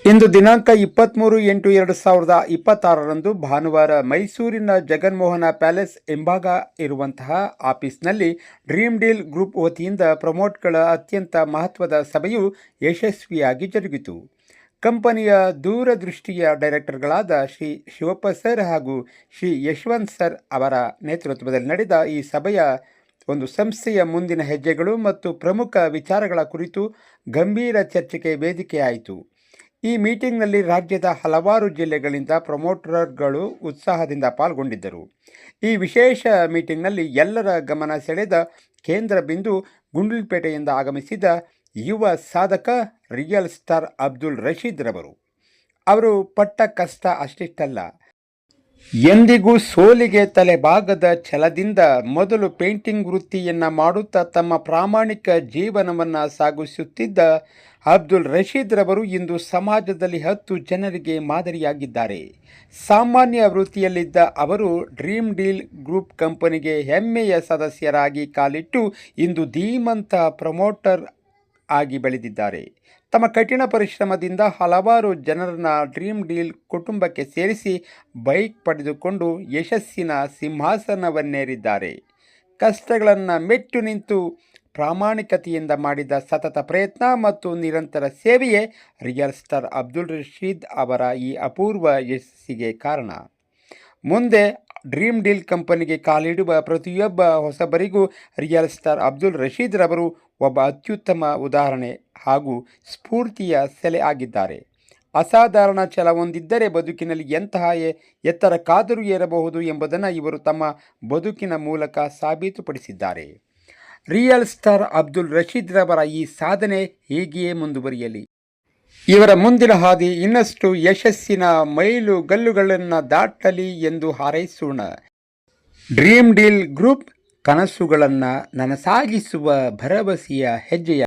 ಇಂದು ದಿನಾಂಕ 23/8/2026 ಭಾನುವಾರ ಮೈಸೂರಿನ ಜಗನ್ಮೋಹನ ಪ್ಯಾಲೇಸ್ ಎಂಭಾಗ ಇರುವಂತಹ ಆಫೀಸ್ನಲ್ಲಿ ಡ್ರೀಮ್ ಡೀಲ್ ಗ್ರೂಪ್ ವತಿಯಿಂದ ಪ್ರಮೋಟ್ಗಳ ಅತ್ಯಂತ ಮಹತ್ವದ ಸಭೆಯು ಯಶಸ್ವಿಯಾಗಿ ಜರುಗಿತು. ಕಂಪನಿಯ ದೂರದೃಷ್ಟಿಯ ಡೈರೆಕ್ಟರ್ಗಳಾದ ಶ್ರೀ ಶಿವಪ್ಪ ಸರ್ ಹಾಗೂ ಶ್ರೀ ಯಶವಂತ್ ಸರ್ ಅವರ ನೇತೃತ್ವದಲ್ಲಿ ನಡೆದ ಈ ಸಭೆಯ ಒಂದು ಸಂಸ್ಥೆಯ ಮುಂದಿನ ಹೆಜ್ಜೆಗಳು ಮತ್ತು ಪ್ರಮುಖ ವಿಚಾರಗಳ ಕುರಿತು ಗಂಭೀರ ಚರ್ಚೆಗೆ ವೇದಿಕೆಯಾಯಿತು. ಈ ಮೀಟಿಂಗ್ನಲ್ಲಿ ರಾಜ್ಯದ ಹಲವಾರು ಜಿಲ್ಲೆಗಳಿಂದ ಪ್ರಮೋಟರ್ಗಳು ಉತ್ಸಾಹದಿಂದ ಪಾಲ್ಗೊಂಡಿದ್ದರು. ಈ ವಿಶೇಷ ಮೀಟಿಂಗ್ನಲ್ಲಿ ಎಲ್ಲರ ಗಮನ ಸೆಳೆದ ಕೇಂದ್ರ ಬಿಂದು ಗುಂಡ್ಲುಪೇಟೆಯಿಂದ ಆಗಮಿಸಿದ ಯುವ ಸಾಧಕ ರಿಯಲ್ ಸ್ಟಾರ್ ಅಬ್ದುಲ್ ರಶೀದ್ ರವರು. ಅವರು ಪಟ್ಟ ಕಷ್ಟ ಅಷ್ಟಿಷ್ಟಲ್ಲ. ಎಂದಿಗೂ ಸೋಲಿಗೆ ತಲೆಬಾಗದ ಛಲದಿಂದ ಮೊದಲು ಪೇಂಟಿಂಗ್ ವೃತ್ತಿಯನ್ನು ಮಾಡುತ್ತಾ ತಮ್ಮ ಪ್ರಾಮಾಣಿಕ ಜೀವನವನ್ನು ಸಾಗಿಸುತ್ತಿದ್ದ ಅಬ್ದುಲ್ ರಶೀದ್ ರವರು ಇಂದು ಸಮಾಜದಲ್ಲಿ 10 ಜನರಿಗೆ ಮಾದರಿಯಾಗಿದ್ದಾರೆ. ಸಾಮಾನ್ಯ ವೃತ್ತಿಯಲ್ಲಿದ್ದ ಅವರು ಡ್ರೀಮ್ ಡೀಲ್ ಗ್ರೂಪ್ ಕಂಪನಿಗೆ ಹೆಮ್ಮೆಯ ಸದಸ್ಯರಾಗಿ ಕಾಲಿಟ್ಟು ಇಂದು ಧೀಮಂತ ಪ್ರಮೋಟರ್ ಆಗಿ ಬೆಳೆದಿದ್ದಾರೆ. ತಮ್ಮ ಕಠಿಣ ಪರಿಶ್ರಮದಿಂದ ಹಲವಾರು ಜನರನ್ನ ಡ್ರೀಮ್ ಡೀಲ್ ಕುಟುಂಬಕ್ಕೆ ಸೇರಿಸಿ ಬೈಕ್ ಪಡೆದುಕೊಂಡು ಯಶಸ್ಸಿನ ಸಿಂಹಾಸನವನ್ನೇರಿದ್ದಾರೆ. ಕಷ್ಟಗಳನ್ನು ಮೆಟ್ಟು ನಿಂತು ಪ್ರಾಮಾಣಿಕತೆಯಿಂದ ಮಾಡಿದ ಸತತ ಪ್ರಯತ್ನ ಮತ್ತು ನಿರಂತರ ಸೇವೆಯೇ ರಿಯಲ್ ಸ್ಟಾರ್ ಅಬ್ದುಲ್ ರಶೀದ್ ಅವರ ಈ ಅಪೂರ್ವ ಯಶಸ್ಸಿಗೆ ಕಾರಣ. ಮುಂದೆ ಡ್ರೀಮ್ ಡೀಲ್ ಕಂಪನಿಗೆ ಕಾಲಿಡುವ ಪ್ರತಿಯೊಬ್ಬ ಹೊಸಬರಿಗೂ ರಿಯಲ್ ಸ್ಟಾರ್ ಅಬ್ದುಲ್ ರಶೀದ್ ರವರು ಒಬ್ಬ ಅತ್ಯುತ್ತಮ ಉದಾಹರಣೆ ಹಾಗೂ ಸ್ಫೂರ್ತಿಯ ಸೆಲೆ ಆಗಿದ್ದಾರೆ. ಅಸಾಧಾರಣ ಛಲ ಹೊಂದಿದ್ದರೆ ಬದುಕಿನಲ್ಲಿ ಎಂತಹ ಎತ್ತರಕ್ಕಾದರೂ ಏರಬಹುದು ಎಂಬುದನ್ನು ಇವರು ತಮ್ಮ ಬದುಕಿನ ಮೂಲಕ ಸಾಬೀತುಪಡಿಸಿದ್ದಾರೆ. ರಿಯಲ್ ಸ್ಟಾರ್ ಅಬ್ದುಲ್ ರಶೀದ್ ರವರ ಈ ಸಾಧನೆ ಹೀಗೆಯೇ ಮುಂದುವರಿಯಲಿ. ಇವರ ಮುಂದಿನ ಹಾದಿ ಇನ್ನಷ್ಟು ಯಶಸ್ಸಿನ ಮೈಲುಗಲ್ಲುಗಳನ್ನು ದಾಟಲಿ ಎಂದು ಹಾರೈಸೋಣ. ಡ್ರೀಮ್ ಡೀಲ್ ಗ್ರೂಪ್ ಕನಸುಗಳನ್ನು ನನಸಾಗಿಸುವ ಭರವಸೆಯ ಹೆಜ್ಜೆಯ